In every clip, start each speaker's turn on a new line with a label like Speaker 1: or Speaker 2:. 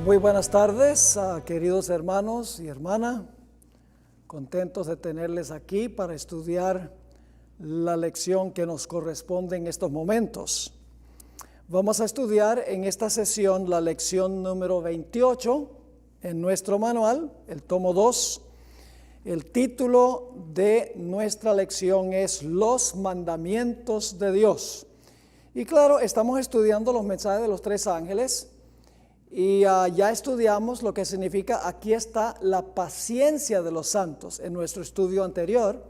Speaker 1: Muy buenas tardes, queridos hermanos y hermanas. Contentos de tenerles aquí para estudiar la lección que nos corresponde en estos momentos. Vamos a estudiar en esta sesión la lección número 28 en nuestro manual, el tomo 2. El título de nuestra lección es Los mandamientos de Dios. Y claro, estamos estudiando los mensajes de los tres ángeles. Y ya estudiamos lo que significa, aquí está la paciencia de los santos en nuestro estudio anterior.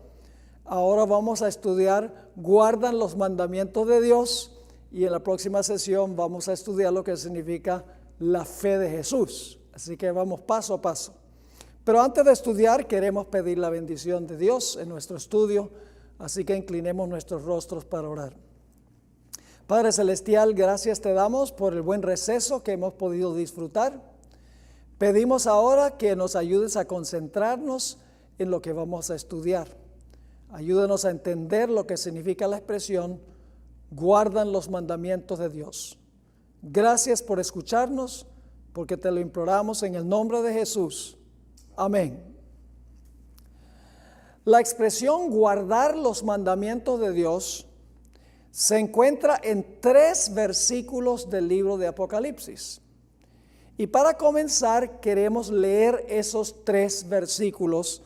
Speaker 1: Ahora vamos a estudiar, guardan los mandamientos de Dios, y en la próxima sesión vamos a estudiar lo que significa la fe de Jesús. Así que vamos paso a paso. Pero antes de estudiar, queremos pedir la bendición de Dios en nuestro estudio, así que inclinemos nuestros rostros para orar. Padre Celestial, gracias te damos por el buen receso que hemos podido disfrutar. Pedimos ahora que nos ayudes a concentrarnos en lo que vamos a estudiar. Ayúdanos a entender lo que significa la expresión, guardan los mandamientos de Dios. Gracias por escucharnos, porque te lo imploramos en el nombre de Jesús. Amén. La expresión guardar los mandamientos de Dios se encuentra en 3 versículos del libro de Apocalipsis. Y para comenzar, queremos leer esos 3 versículos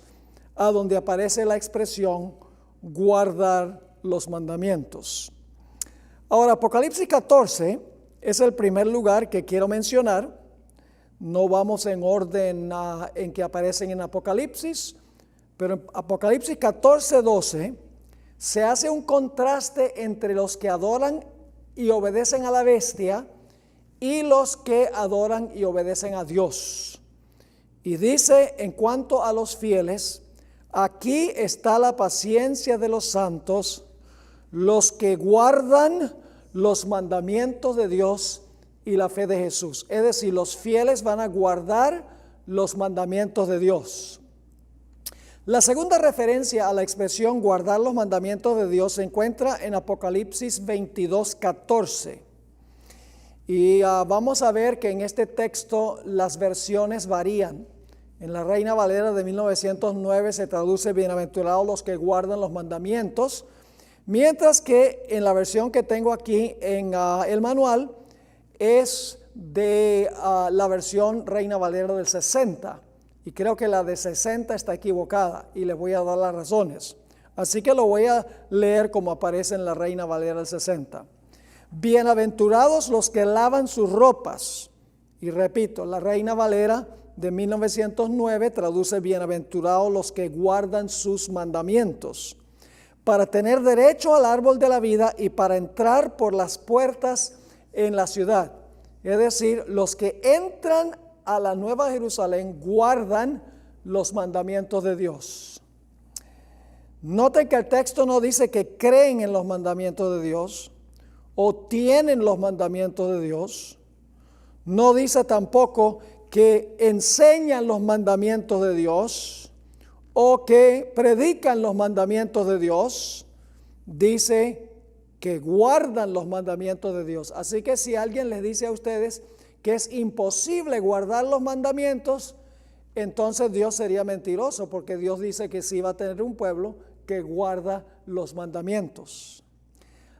Speaker 1: a donde aparece la expresión guardar los mandamientos. Ahora, Apocalipsis 14 es el primer lugar que quiero mencionar. No vamos en orden en que aparecen en Apocalipsis, pero en Apocalipsis 14:12 se hace un contraste entre los que adoran y obedecen a la bestia y los que adoran y obedecen a Dios. Y dice, en cuanto a los fieles, aquí está la paciencia de los santos, los que guardan los mandamientos de Dios y la fe de Jesús. Es decir, los fieles van a guardar los mandamientos de Dios. La segunda referencia a la expresión guardar los mandamientos de Dios se encuentra en Apocalipsis 22:14. Y vamos a ver que en este texto las versiones varían. En la Reina Valera de 1909 se traduce bienaventurados los que guardan los mandamientos, mientras que en la versión que tengo aquí en el manual es de la versión Reina Valera del 60. Y creo que la de 60 está equivocada y les voy a dar las razones. Así que lo voy a leer como aparece en la Reina Valera del 60. Bienaventurados los que lavan sus ropas. Y repito, la Reina Valera de 1909 traduce bienaventurados los que guardan sus mandamientos, para tener derecho al árbol de la vida y para entrar por las puertas en la ciudad. Es decir, los que entran a la Nueva Jerusalén guardan los mandamientos de Dios. Noten que el texto no dice que creen en los mandamientos de Dios o tienen los mandamientos de Dios. No dice tampoco que enseñan los mandamientos de Dios o que predican los mandamientos de Dios. Dice que guardan los mandamientos de Dios. Así que si alguien les dice a ustedes que es imposible guardar los mandamientos, entonces Dios sería mentiroso, porque Dios dice que sí va a tener un pueblo que guarda los mandamientos.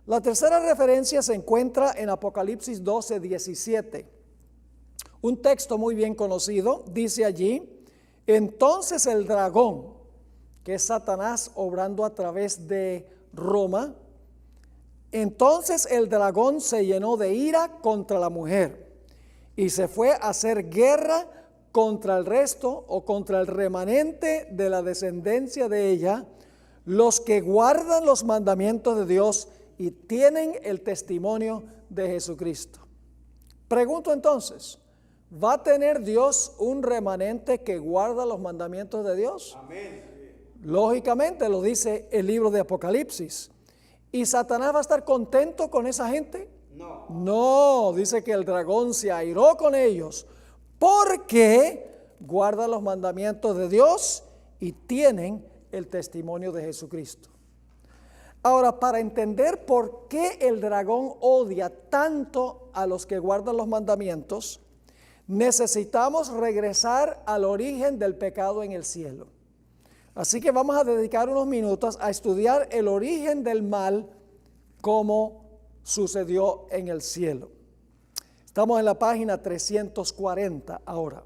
Speaker 1: La tercera referencia se encuentra en Apocalipsis 12:17. Un texto muy bien conocido, dice allí, entonces el dragón, que es Satanás obrando a través de Roma, entonces el dragón se llenó de ira contra la mujer y se fue a hacer guerra contra el resto o contra el remanente de la descendencia de ella, los que guardan los mandamientos de Dios y tienen el testimonio de Jesucristo. Pregunto entonces, ¿va a tener Dios un remanente que guarda los mandamientos de Dios?
Speaker 2: Amén.
Speaker 1: Lógicamente lo dice el libro de Apocalipsis. ¿Y Satanás va a estar contento con esa gente? No, dice que el dragón se airó con ellos porque guardan los mandamientos de Dios y tienen el testimonio de Jesucristo. Ahora, para entender por qué el dragón odia tanto a los que guardan los mandamientos, necesitamos regresar al origen del pecado en el cielo. Así que vamos a dedicar unos minutos a estudiar el origen del mal como sucedió en el cielo. Estamos en la página 340 ahora.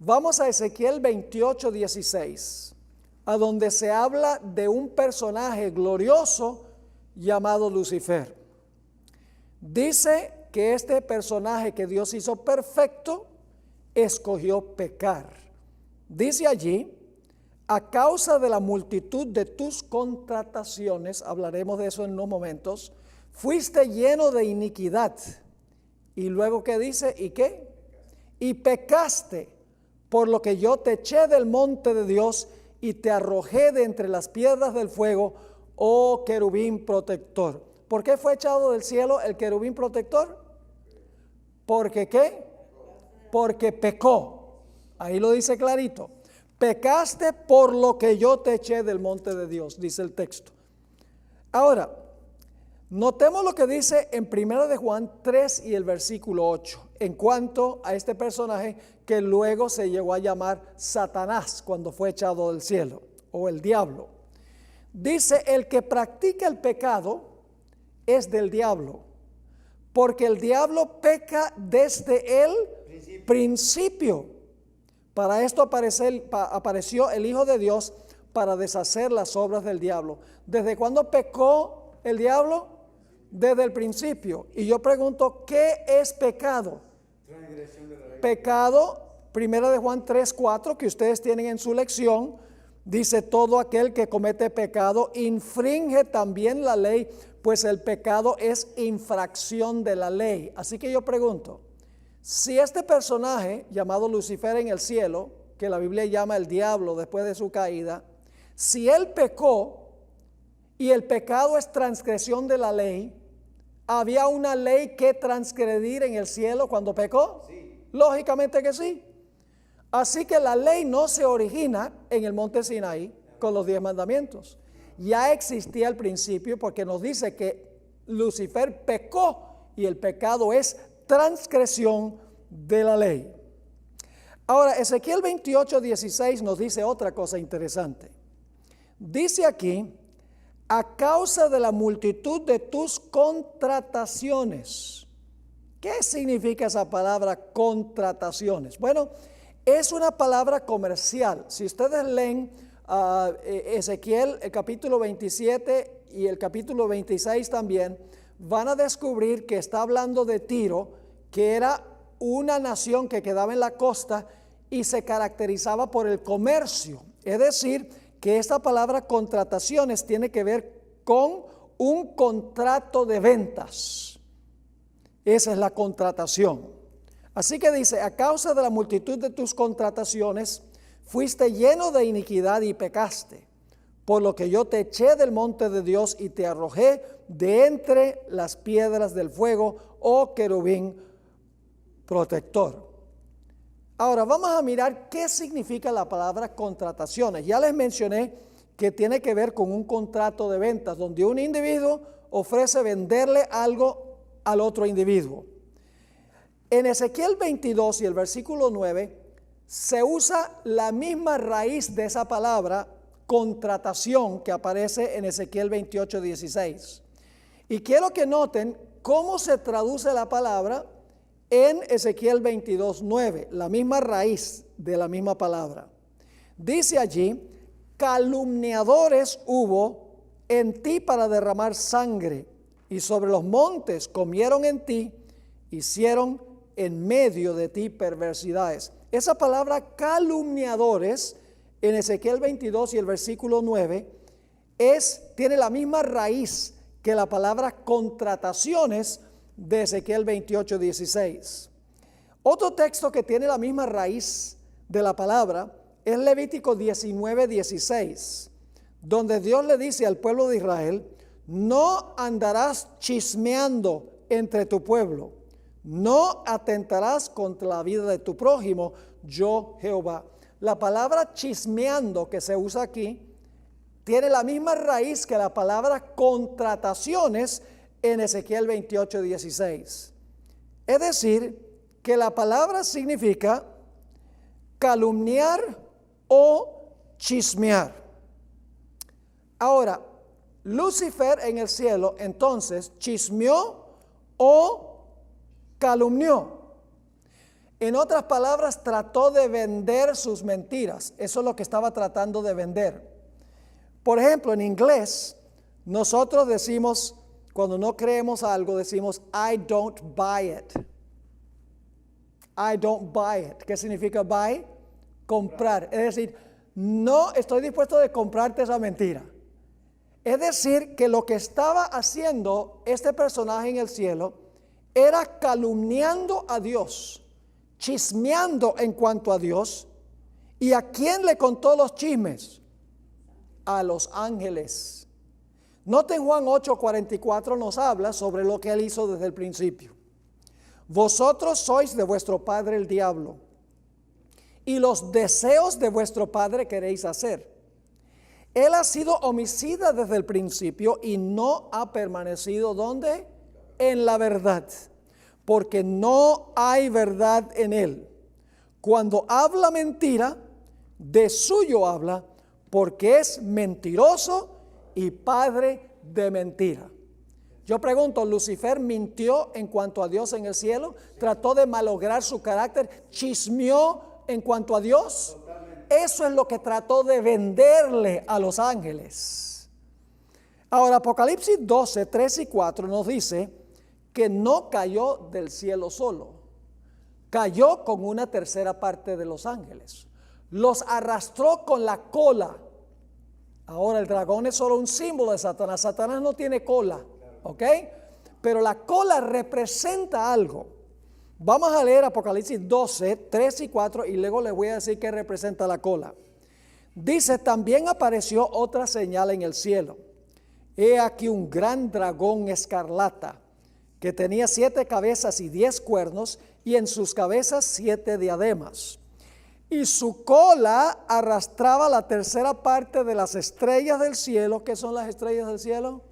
Speaker 1: Vamos a Ezequiel 28:16, a donde se habla de un personaje glorioso llamado Lucifer. Dice que este personaje que Dios hizo perfecto, escogió pecar. Dice allí, a causa de la multitud de tus contrataciones, hablaremos de eso en unos momentos, fuiste lleno de iniquidad. Y luego ¿qué dice? ¿Y qué? Y pecaste, por lo que yo te eché del monte de Dios y te arrojé de entre las piedras del fuego, oh querubín protector. ¿Por qué fue echado del cielo el querubín protector? ¿Porque qué? Porque pecó. Ahí lo dice clarito. Pecaste por lo que yo te eché del monte de Dios, dice el texto. Ahora, notemos lo que dice en 1 de Juan 3 y el versículo 8, en cuanto a este personaje que luego se llegó a llamar Satanás cuando fue echado del cielo, o el diablo. Dice, el que practica el pecado es del diablo, porque el diablo peca desde el principio. Para esto apareció el Hijo de Dios para deshacer las obras del diablo. ¿Desde cuándo pecó el diablo? Desde el principio. Y yo pregunto, ¿qué es pecado? Transgresión de la ley. Pecado, 1 de Juan 3:4, que ustedes tienen en su lección, dice, todo aquel que comete pecado infringe también la ley, pues el pecado es infracción de la ley. Así que yo pregunto, si este personaje llamado Lucifer en el cielo, que la Biblia llama el diablo después de su caída, si él pecó y el pecado es transgresión de la ley, ¿había una ley que transgredir en el cielo cuando pecó? Sí. Lógicamente que sí. Así que la ley no se origina en el monte Sinaí con los 10 mandamientos. Ya existía al principio porque nos dice que Lucifer pecó y el pecado es transgresión de la ley. Ahora, Ezequiel 28:16 nos dice otra cosa interesante. Dice aquí, a causa de la multitud de tus contrataciones. ¿Qué significa esa palabra contrataciones? Bueno, es una palabra comercial. Si ustedes leen Ezequiel, el capítulo 27 y el capítulo 26 también, van a descubrir que está hablando de Tiro, que era una nación que quedaba en la costa y se caracterizaba por el comercio. Es decir, que esta palabra contrataciones tiene que ver con un contrato de ventas. Esa es la contratación. Así que dice, a causa de la multitud de tus contrataciones, fuiste lleno de iniquidad y pecaste, por lo que yo te eché del monte de Dios y te arrojé de entre las piedras del fuego, oh querubín protector. Ahora vamos a mirar qué significa la palabra contrataciones. Ya les mencioné que tiene que ver con un contrato de ventas, donde un individuo ofrece venderle algo al otro individuo. En Ezequiel 22 y el versículo 9 se usa la misma raíz de esa palabra contratación que aparece en Ezequiel 28:16. Y quiero que noten cómo se traduce la palabra en Ezequiel 22:9, la misma raíz de la misma palabra. Dice allí, calumniadores hubo en ti para derramar sangre, y sobre los montes comieron en ti, hicieron en medio de ti perversidades. Esa palabra calumniadores en Ezequiel 22 y el versículo 9 tiene la misma raíz que la palabra contrataciones de Ezequiel 28:16. Otro texto que tiene la misma raíz de la palabra es Levítico 19:16, donde Dios le dice al pueblo de Israel, no andarás chismeando entre tu pueblo, no atentarás contra la vida de tu prójimo, yo Jehová. La palabra chismeando que se usa aquí tiene la misma raíz que la palabra contrataciones en Ezequiel 28:16. Es decir, que la palabra significa calumniar o chismear. Ahora, Lucifer en el cielo entonces chismeó o calumnió. En otras palabras, trató de vender sus mentiras. Eso es lo que estaba tratando de vender. Por ejemplo, en inglés, nosotros decimos, cuando no creemos algo, decimos, I don't buy it. I don't buy it. ¿Qué significa buy? Comprar. Es decir, no estoy dispuesto de comprarte esa mentira. Es decir, que lo que estaba haciendo este personaje en el cielo era calumniando a Dios, chismeando en cuanto a Dios. ¿Y a quién le contó los chismes? A los ángeles. Noten Juan 8:44 nos habla sobre lo que él hizo desde el principio. Vosotros sois de vuestro padre el diablo, y los deseos de vuestro padre queréis hacer. Él ha sido homicida desde el principio y no ha permanecido ¿dónde? En la verdad, porque no hay verdad en él. Cuando habla mentira, de suyo habla, porque es mentiroso y padre de mentira. Yo pregunto, ¿Lucifer mintió en cuanto a Dios en el cielo? ¿Trató de malograr su carácter? ¿Chismeó en cuanto a Dios? Eso es lo que trató de venderle a los ángeles. Ahora, Apocalipsis 12, 3 y 4 nos dice que no cayó del cielo solo. Cayó con una tercera parte de los ángeles. Los arrastró con la cola. Ahora, el dragón es solo un símbolo de Satanás. Satanás no tiene cola, ¿ok? Pero la cola representa algo. Vamos a leer Apocalipsis 12, 3 y 4 y luego les voy a decir qué representa la cola. Dice, también apareció otra señal en el cielo. He aquí un gran dragón escarlata que tenía 7 cabezas y 10 cuernos y en sus cabezas 7 diademas. Y su cola arrastraba la tercera parte de las estrellas del cielo. ¿Qué son las estrellas del cielo?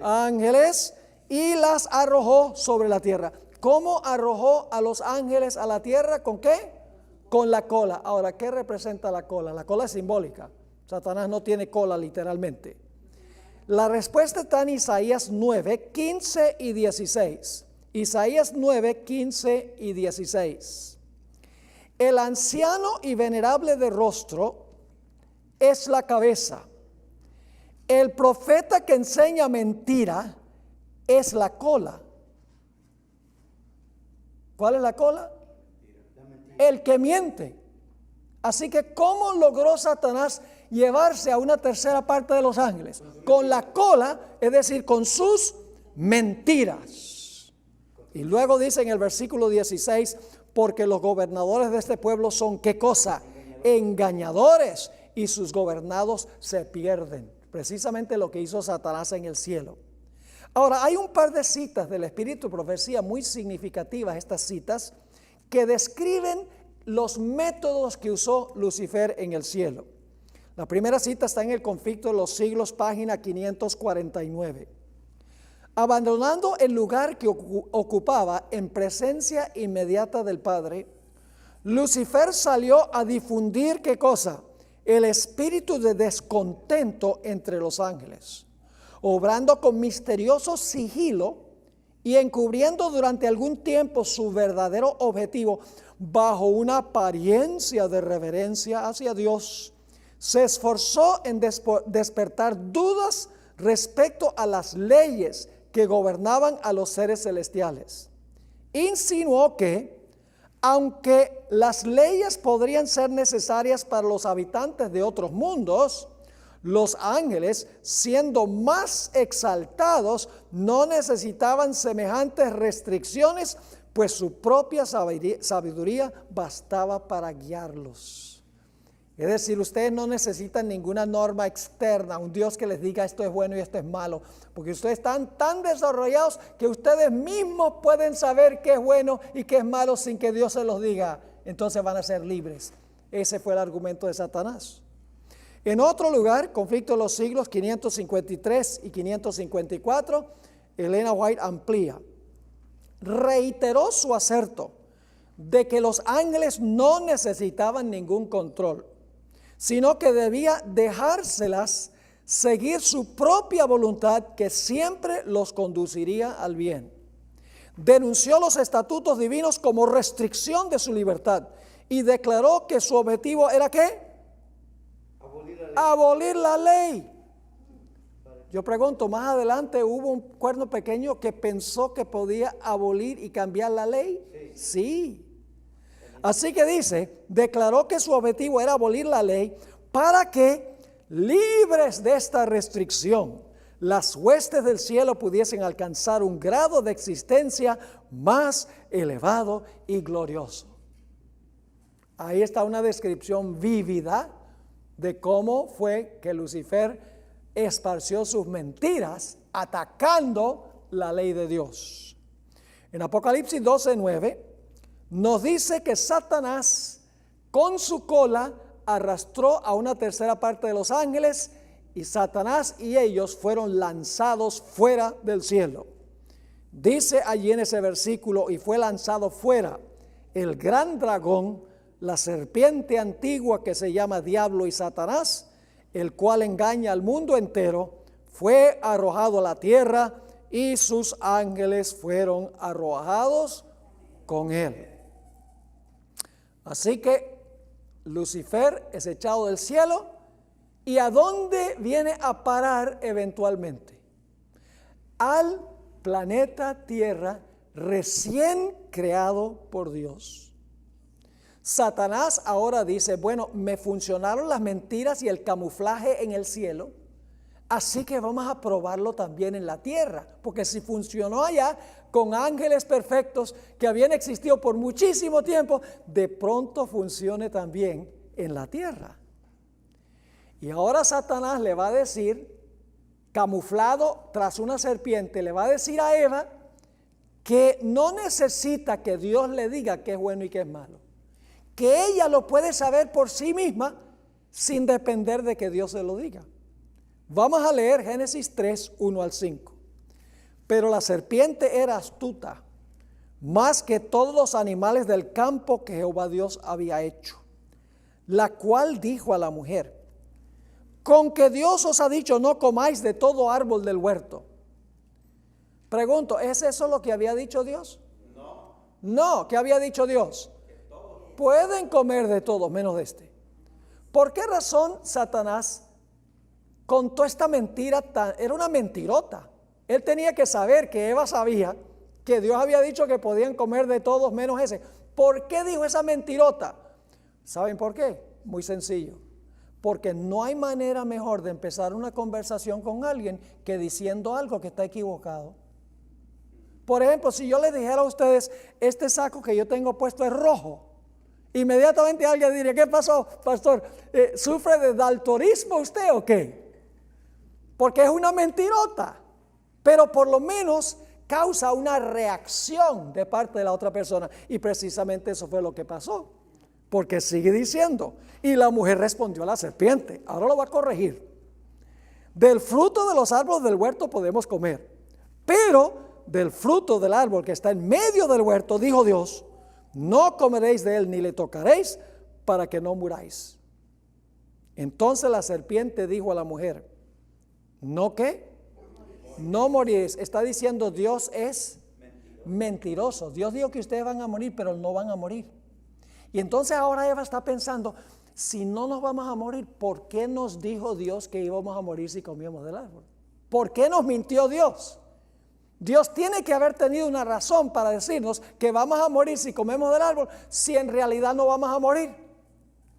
Speaker 1: Ángeles. Y las arrojó sobre la tierra. ¿Cómo arrojó a los ángeles a la tierra? ¿Con qué? Con la cola. Ahora, ¿qué representa la cola? La cola es simbólica. Satanás no tiene cola literalmente. La respuesta está en Isaías 9, 15 y 16. Isaías 9, 15 y 16. El anciano y venerable de rostro es la cabeza. El profeta que enseña mentira es la cola. ¿Cuál es la cola? El que miente. Así que ¿cómo logró Satanás llevarse a una tercera parte de los ángeles? Con la cola, es decir, con sus mentiras. Y luego dice en el versículo 16, porque los gobernadores de este pueblo son ¿qué cosa? Engañadores, y sus gobernados se pierden. Precisamente lo que hizo Satanás en el cielo. Ahora, hay un par de citas del Espíritu de Profecía muy significativas, estas citas, que describen los métodos que usó Lucifer en el cielo. La primera cita está en el Conflicto de los Siglos, página 549. Abandonando el lugar que ocupaba en presencia inmediata del Padre, Lucifer salió a difundir ¿qué cosa? El espíritu de descontento entre los ángeles, obrando con misterioso sigilo y encubriendo durante algún tiempo su verdadero objetivo bajo una apariencia de reverencia hacia Dios. Se esforzó en despertar dudas respecto a las leyes que gobernaban a los seres celestiales. Insinuó que, aunque las leyes podrían ser necesarias para los habitantes de otros mundos, los ángeles, siendo más exaltados, no necesitaban semejantes restricciones, pues su propia sabiduría bastaba para guiarlos. Es decir, ustedes no necesitan ninguna norma externa, un Dios que les diga esto es bueno y esto es malo, porque ustedes están tan desarrollados que ustedes mismos pueden saber qué es bueno y qué es malo sin que Dios se los diga. Entonces van a ser libres. Ese fue el argumento de Satanás. En otro lugar, Conflicto de los Siglos 553 y 554, Elena White amplía. Reiteró su aserto de que los ángeles no necesitaban ningún control, sino que debía dejárselas seguir su propia voluntad, que siempre los conduciría al bien. Denunció los estatutos divinos como restricción de su libertad y declaró que su objetivo era ¿qué? Abolir la ley. Yo pregunto, más adelante hubo un cuerno pequeño que pensó que podía abolir y cambiar la ley. Sí. Así que dice, declaró que su objetivo era abolir la ley para que, libres de esta restricción, las huestes del cielo pudiesen alcanzar un grado de existencia más elevado y glorioso. Ahí está una descripción vívida de cómo fue que Lucifer esparció sus mentiras atacando la ley de Dios. En Apocalipsis 12:9 nos dice que Satanás con su cola arrastró a una tercera parte de los ángeles y Satanás y ellos fueron lanzados fuera del cielo. Dice allí en ese versículo, y fue lanzado fuera el gran dragón, la serpiente antigua que se llama Diablo y Satanás, el cual engaña al mundo entero, fue arrojado a la tierra y sus ángeles fueron arrojados con él. Así que Lucifer es echado del cielo. ¿Y a dónde viene a parar eventualmente? Al planeta Tierra recién creado por Dios. Satanás ahora dice, bueno, me funcionaron las mentiras y el camuflaje en el cielo, así que vamos a probarlo también en la tierra, porque si funcionó allá con ángeles perfectos que habían existido por muchísimo tiempo, de pronto funcione también en la tierra. Y ahora Satanás le va a decir, camuflado tras una serpiente, le va a decir a Eva que no necesita que Dios le diga qué es bueno y qué es malo, que ella lo puede saber por sí misma sin depender de que Dios se lo diga. Vamos a leer Génesis 3, 1 al 5. Pero la serpiente era astuta, más que todos los animales del campo que Jehová Dios había hecho, la cual dijo a la mujer, con que Dios os ha dicho no comáis de todo árbol del huerto. Pregunto, ¿es eso lo que había dicho Dios? No, ¿qué había dicho Dios? Pueden comer de todo menos de este. ¿Por qué razón Satanás contó esta mentira era una mentirota? Él tenía que saber que Eva sabía que Dios había dicho que podían comer de todos menos ese. ¿Por qué dijo esa mentirota? ¿Saben por qué? Muy sencillo. Porque no hay manera mejor de empezar una conversación con alguien que diciendo algo que está equivocado. Por ejemplo, si yo les dijera a ustedes, este saco que yo tengo puesto es rojo, inmediatamente alguien diría, ¿qué pasó, pastor? ¿Sufre de daltonismo usted o qué? Porque es una mentirota, pero por lo menos causa una reacción de parte de la otra persona. Y precisamente eso fue lo que pasó. Porque sigue diciendo, y la mujer respondió a la serpiente, ahora lo va a corregir. Del fruto de los árboles del huerto podemos comer, pero del fruto del árbol que está en medio del huerto, dijo Dios, no comeréis de él ni le tocaréis para que no muráis. Entonces la serpiente dijo a la mujer, ¿no qué? No moriréis. Está diciendo Dios es mentiroso. Dios dijo que ustedes van a morir, pero no van a morir. Y entonces ahora Eva está pensando, si no nos vamos a morir, ¿por qué nos dijo Dios que íbamos a morir si comíamos del árbol? ¿Por qué nos mintió Dios? Dios tiene que haber tenido una razón para decirnos que vamos a morir si comemos del árbol, si en realidad no vamos a morir.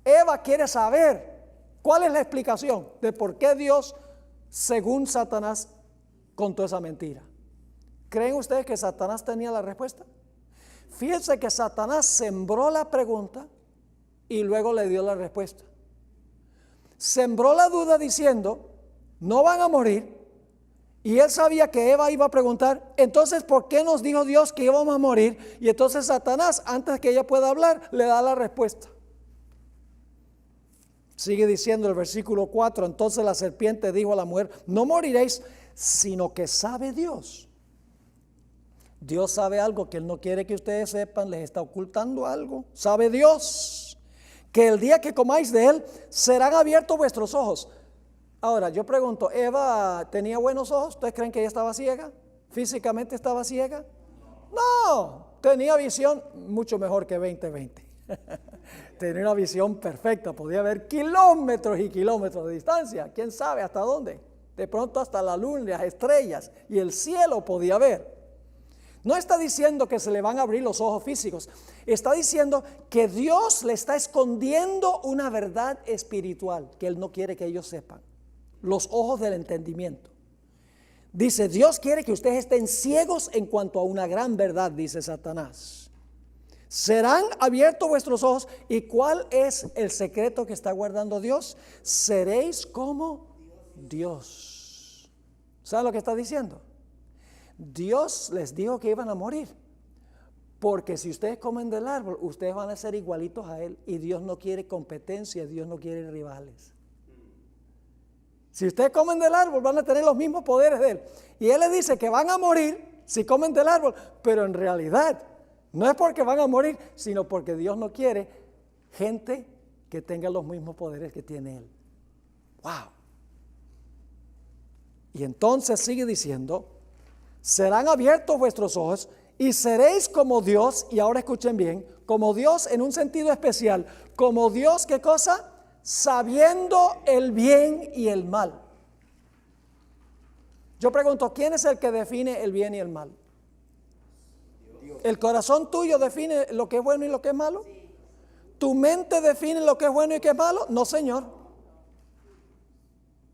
Speaker 1: Eva quiere saber cuál es la explicación de por qué Dios, según Satanás, contó esa mentira. ¿Creen ustedes que Satanás tenía la respuesta? Fíjense que Satanás sembró la pregunta y luego le dio la respuesta. Sembró la duda diciendo, no van a morir. Y él sabía que Eva iba a preguntar, entonces, ¿por qué nos dijo Dios que íbamos a morir? Y entonces Satanás, antes que ella pueda hablar, le da la respuesta. Sigue diciendo el versículo 4, entonces la serpiente dijo a la mujer, no moriréis, sino que sabe Dios Dios sabe algo que Él no quiere que ustedes sepan, les está ocultando algo. Sabe Dios que el día que comáis de Él serán abiertos vuestros ojos. Ahora, yo pregunto, ¿Eva tenía buenos ojos? ¿Ustedes creen que ella estaba ciega? ¿Físicamente estaba ciega? No, tenía visión mucho mejor que 20/20. Tenía una visión perfecta, podía ver kilómetros y kilómetros de distancia. ¿Quién sabe hasta dónde? De pronto hasta la luna, las estrellas y el cielo podía ver. No está diciendo que se le van a abrir los ojos físicos. Está diciendo que Dios le está escondiendo una verdad espiritual que Él no quiere que ellos sepan. Los ojos del entendimiento. Dice, Dios quiere que ustedes estén ciegos en cuanto a una gran verdad, dice Satanás. Serán abiertos vuestros ojos. ¿Y cuál es el secreto que está guardando Dios? Seréis como Dios. ¿Saben lo que está diciendo? Dios les dijo que iban a morir. Porque si ustedes comen del árbol, ustedes van a ser igualitos a Él. Y Dios no quiere competencia, Dios no quiere rivales. Si ustedes comen del árbol, van a tener los mismos poderes de Él. Y Él les dice que van a morir si comen del árbol. Pero en realidad, no es porque van a morir, sino porque Dios no quiere gente que tenga los mismos poderes que tiene Él. ¡Wow! Y entonces sigue diciendo, serán abiertos vuestros ojos y seréis como Dios. Y ahora escuchen bien, como Dios en un sentido especial. Como Dios, ¿qué cosa? Sabiendo el bien y el mal. Yo pregunto, ¿quién es el que define el bien y el mal? ¿El corazón tuyo define lo que es bueno y lo que es malo? ¿Tu mente define lo que es bueno y qué es malo? No, Señor.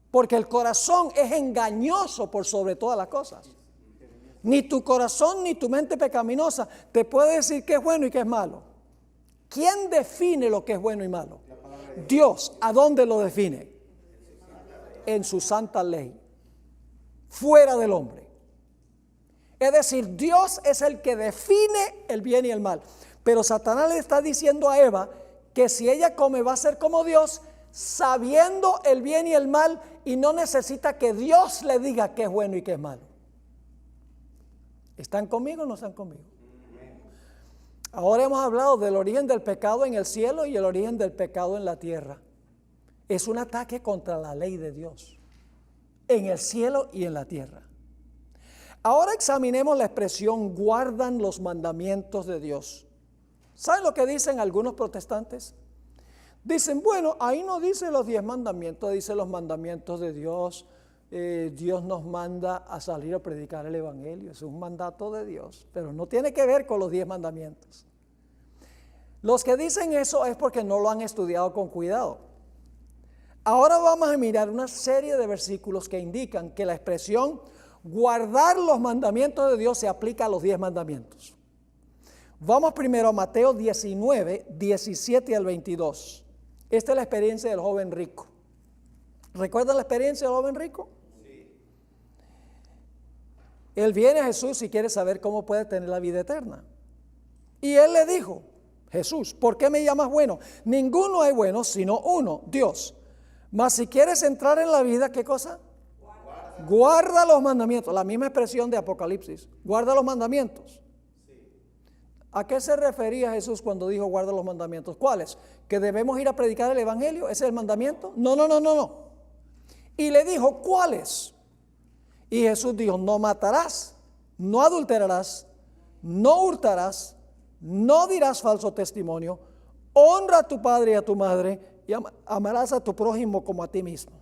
Speaker 1: Porque el corazón es engañoso por sobre todas las cosas. Ni tu corazón ni tu mente pecaminosa te puede decir qué es bueno y qué es malo. ¿Quién define lo que es bueno y malo? Dios. ¿A dónde lo define? En su santa ley. Fuera del hombre. Es decir, Dios es el que define el bien y el mal. Pero Satanás le está diciendo a Eva que si ella come va a ser como Dios, sabiendo el bien y el mal, y no necesita que Dios le diga qué es bueno y qué es malo. ¿Están conmigo o no están conmigo? Ahora hemos hablado del origen del pecado en el cielo y el origen del pecado en la tierra. Es un ataque contra la ley de Dios, en el cielo y en la tierra. Ahora examinemos la expresión guardan los mandamientos de Dios. ¿Saben lo que dicen algunos protestantes? Dicen, bueno, ahí no dice los 10 mandamientos, dice los mandamientos de Dios. Dios nos manda a salir a predicar el evangelio, es un mandato de Dios, pero no tiene que ver con los 10 mandamientos. Los que dicen eso es porque no lo han estudiado con cuidado. Ahora vamos a mirar una serie de versículos que indican que la expresión guardar los mandamientos de Dios se aplica a los 10 mandamientos. Vamos primero a Mateo 19, 17 al 22. Esta es la experiencia del joven rico. ¿Recuerdan la experiencia del joven rico? Sí. Él viene a Jesús y quiere saber cómo puede tener la vida eterna. Y él le dijo, Jesús, ¿por qué me llamas bueno? Ninguno es bueno sino uno, Dios. Mas si quieres entrar en la vida, ¿qué cosa? Guarda los mandamientos. La misma expresión de Apocalipsis. Guarda los mandamientos. ¿A qué se refería Jesús cuando dijo guarda los mandamientos? ¿Cuáles? ¿Que debemos ir a predicar el evangelio? ¿Ese es el mandamiento? No. Y le dijo, ¿cuáles? Y Jesús dijo, no matarás, no adulterarás, no hurtarás, no dirás falso testimonio, honra a tu padre y a tu madre y amarás a tu prójimo como a ti mismo.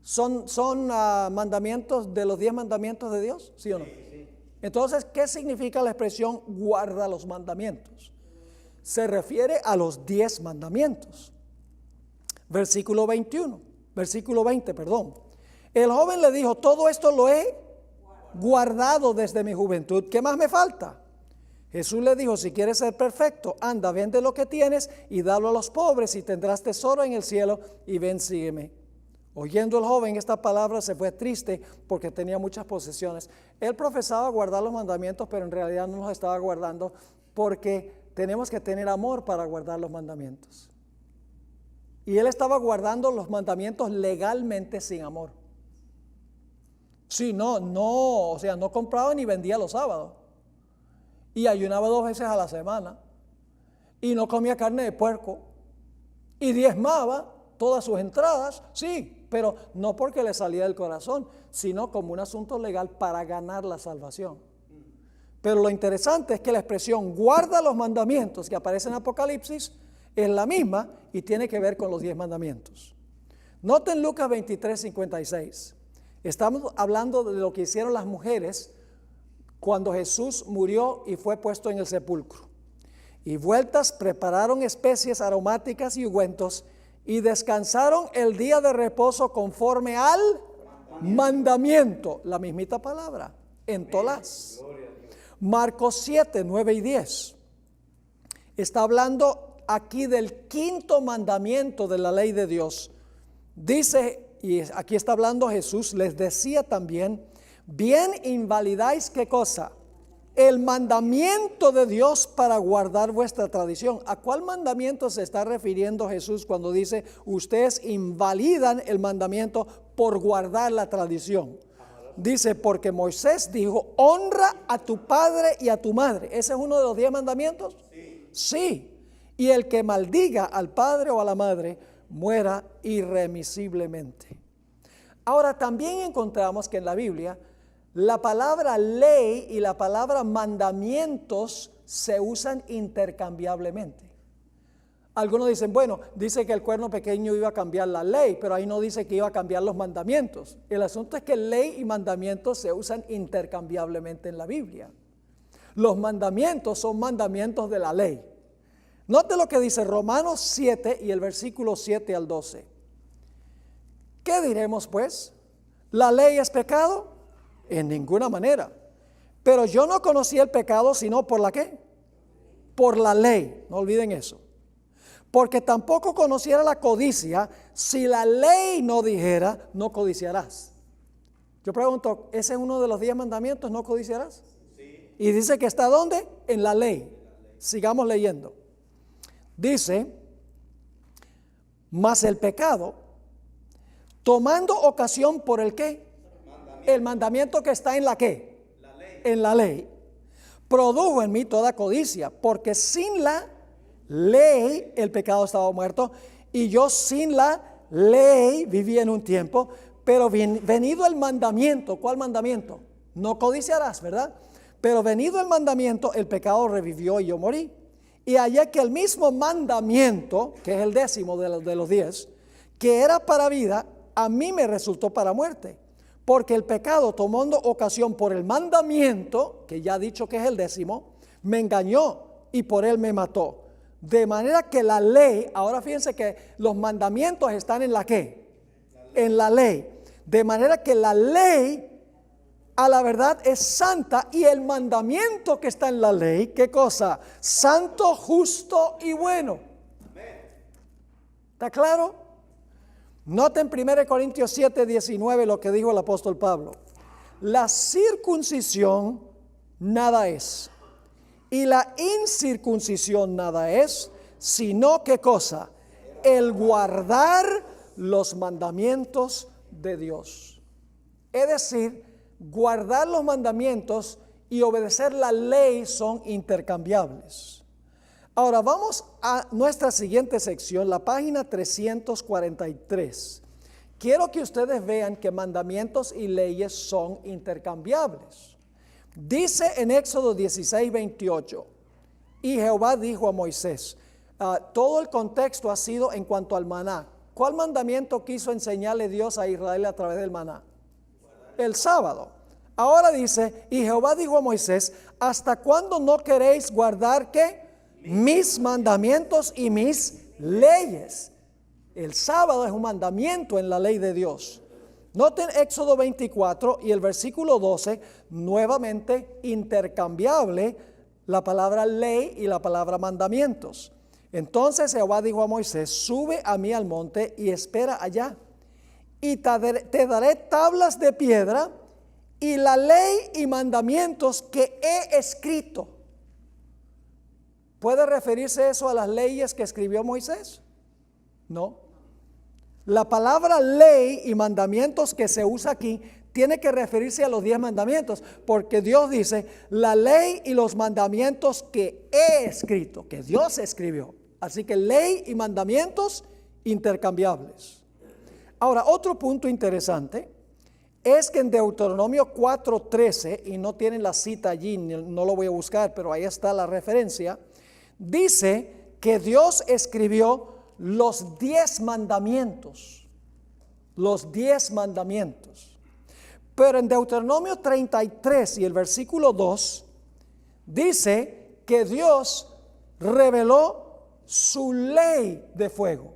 Speaker 1: ¿Son mandamientos de los 10 mandamientos de Dios? ¿Sí o no? Sí. Entonces, ¿qué significa la expresión guarda los mandamientos? Se refiere a los 10 mandamientos. Versículo 20. El joven le dijo, todo esto lo he guardado desde mi juventud. ¿Qué más me falta? Jesús le dijo, si quieres ser perfecto, anda, vende lo que tienes y dalo a los pobres y tendrás tesoro en el cielo y ven, sígueme. Oyendo el joven esta palabra se fue triste porque tenía muchas posesiones. Él profesaba guardar los mandamientos, pero en realidad no los estaba guardando porque tenemos que tener amor para guardar los mandamientos. Y él estaba guardando los mandamientos legalmente sin amor. Sí, o sea, no compraba ni vendía los sábados. Y ayunaba 2 veces a la semana. Y no comía carne de puerco. Y diezmaba todas sus entradas, sí, pero no porque le salía del corazón, sino como un asunto legal para ganar la salvación. Pero lo interesante es que la expresión guarda los mandamientos que aparece en Apocalipsis es la misma y tiene que ver con los 10 mandamientos. Noten Lucas 23:56. Estamos hablando de lo que hicieron las mujeres cuando Jesús murió y fue puesto en el sepulcro. Y vueltas prepararon especies aromáticas y ungüentos y descansaron el día de reposo conforme al mandamiento. La mismita palabra, en Tolás. Marcos 7, 9 y 10. Está hablando aquí del 5.º mandamiento de la ley de Dios. Dice, y aquí está hablando Jesús, les decía también, bien invalidáis, ¿qué cosa? El mandamiento de Dios para guardar vuestra tradición. ¿A cuál mandamiento se está refiriendo Jesús cuando dice ustedes invalidan el mandamiento por guardar la tradición? Dice, porque Moisés dijo, honra a tu padre y a tu madre. ¿Ese es uno de los 10 mandamientos? Sí. Y el que maldiga al padre o a la madre muera irremisiblemente. Ahora también encontramos que en la Biblia la palabra ley y la palabra mandamientos se usan intercambiablemente. Algunos dicen, bueno, dice que el cuerno pequeño iba a cambiar la ley, pero ahí no dice que iba a cambiar los mandamientos. El asunto es que ley y mandamientos se usan intercambiablemente en la Biblia. Los mandamientos son mandamientos de la ley. Note lo que dice Romanos 7 y el versículo 7 al 12. ¿Qué diremos pues? ¿La ley es pecado? En ninguna manera. Pero yo no conocí el pecado sino por la ¿qué? Por la ley. No olviden eso. Porque tampoco conociera la codicia si la ley no dijera, no codiciarás. Yo pregunto, ¿ese es uno de los 10 mandamientos, no codiciarás? Sí. Y dice que está ¿dónde? En la ley. Sigamos leyendo. Dice, mas el pecado, tomando ocasión por el ¿qué? El mandamiento que está en la ¿qué? La ley. En la ley. Produjo en mí toda codicia, porque sin la ley el pecado estaba muerto, y yo sin la ley vivía en un tiempo, pero venido el mandamiento. ¿Cuál mandamiento? No codiciarás, ¿verdad? Pero venido el mandamiento, el pecado revivió y yo morí. Y hallé que el mismo mandamiento, que es el 10º de los 10, que era para vida, a mí me resultó para muerte. Porque el pecado, tomando ocasión por el mandamiento, que ya he dicho que es el 10º, me engañó y por él me mató. De manera que la ley, ahora fíjense que los mandamientos están en la ¿qué? En la ley. De manera que la ley a la verdad es santa y el mandamiento que está en la ley, ¿qué cosa? Santo, justo y bueno. ¿Está claro? Noten 1 Corintios 7, 19 lo que dijo el apóstol Pablo. La circuncisión nada es. Y la incircuncisión nada es, sino ¿qué cosa? El guardar los mandamientos de Dios. Es decir, guardar los mandamientos y obedecer la ley son intercambiables. Ahora vamos a nuestra siguiente sección, la página 343. Quiero que ustedes vean que mandamientos y leyes son intercambiables. Dice en Éxodo 16, 28, y Jehová dijo a Moisés, todo el contexto ha sido en cuanto al maná. ¿Cuál mandamiento quiso enseñarle Dios a Israel a través del maná? El sábado. Ahora dice, y Jehová dijo a Moisés, ¿hasta cuándo no queréis guardar qué? Mis mandamientos y mis leyes. El sábado es un mandamiento en la ley de Dios. Noten Éxodo 24 y el versículo 12, nuevamente intercambiable la palabra ley y la palabra mandamientos. Entonces Jehová dijo a Moisés, sube a mí al monte y espera allá, y te daré tablas de piedra y la ley y mandamientos que he escrito. ¿Puede referirse eso a las leyes que escribió Moisés? No. La palabra ley y mandamientos que se usa aquí tiene que referirse a los 10 mandamientos, porque Dios dice, la ley y los mandamientos que he escrito, que Dios escribió. Así que ley y mandamientos intercambiables. Ahora, otro punto interesante es que en Deuteronomio 4:13, y no tienen la cita allí, no lo voy a buscar, pero ahí está la referencia, dice que Dios escribió los 10 mandamientos. Los 10 mandamientos. Pero en Deuteronomio 33 y el versículo 2 dice que Dios reveló su ley de fuego.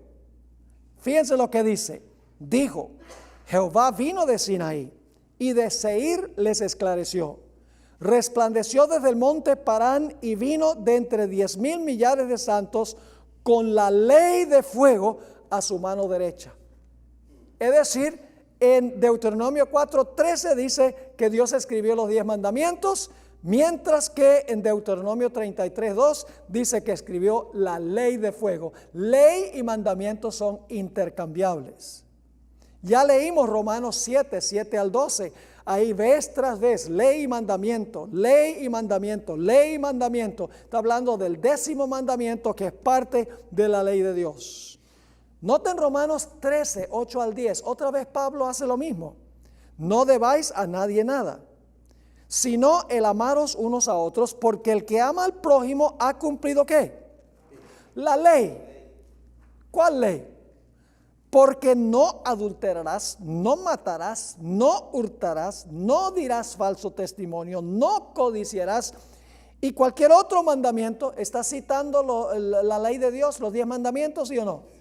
Speaker 1: Fíjense lo que dice. Dijo, Jehová vino de Sinaí y de Seir les esclareció. Resplandeció desde el monte Parán y vino de entre 10,000 millares de santos con la ley de fuego a su mano derecha. Es decir, en Deuteronomio 4:13 dice que Dios escribió los 10 mandamientos, mientras que en Deuteronomio 33:2 dice que escribió la ley de fuego. Ley y mandamientos son intercambiables. Ya leímos Romanos 7 al 12. Ahí vez tras vez, ley y mandamiento, ley y mandamiento, ley y mandamiento. Está hablando del 10º mandamiento que es parte de la ley de Dios. Noten Romanos 13, 8 al 10. Otra vez Pablo hace lo mismo. No debáis a nadie nada, sino el amaros unos a otros, porque el que ama al prójimo ha cumplido ¿qué? La ley. ¿Cuál ley? Porque no adulterarás, no matarás, no hurtarás, no dirás falso testimonio, no codiciarás. Y cualquier otro mandamiento, está citando la ley de Dios, los 10 mandamientos, ¿sí o no?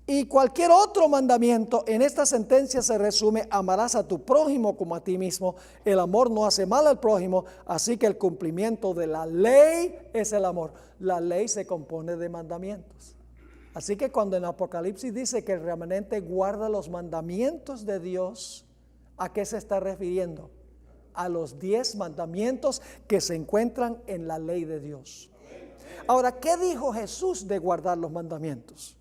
Speaker 1: Y cualquier otro mandamiento en esta sentencia se resume: amarás a tu prójimo como a ti mismo. El amor no hace mal al prójimo, así que el cumplimiento de la ley es el amor. La ley se compone de mandamientos. Así que cuando en Apocalipsis dice que el remanente guarda los mandamientos de Dios, ¿a qué se está refiriendo? A los 10 mandamientos que se encuentran en la ley de Dios. Ahora, ¿qué dijo Jesús de guardar los mandamientos?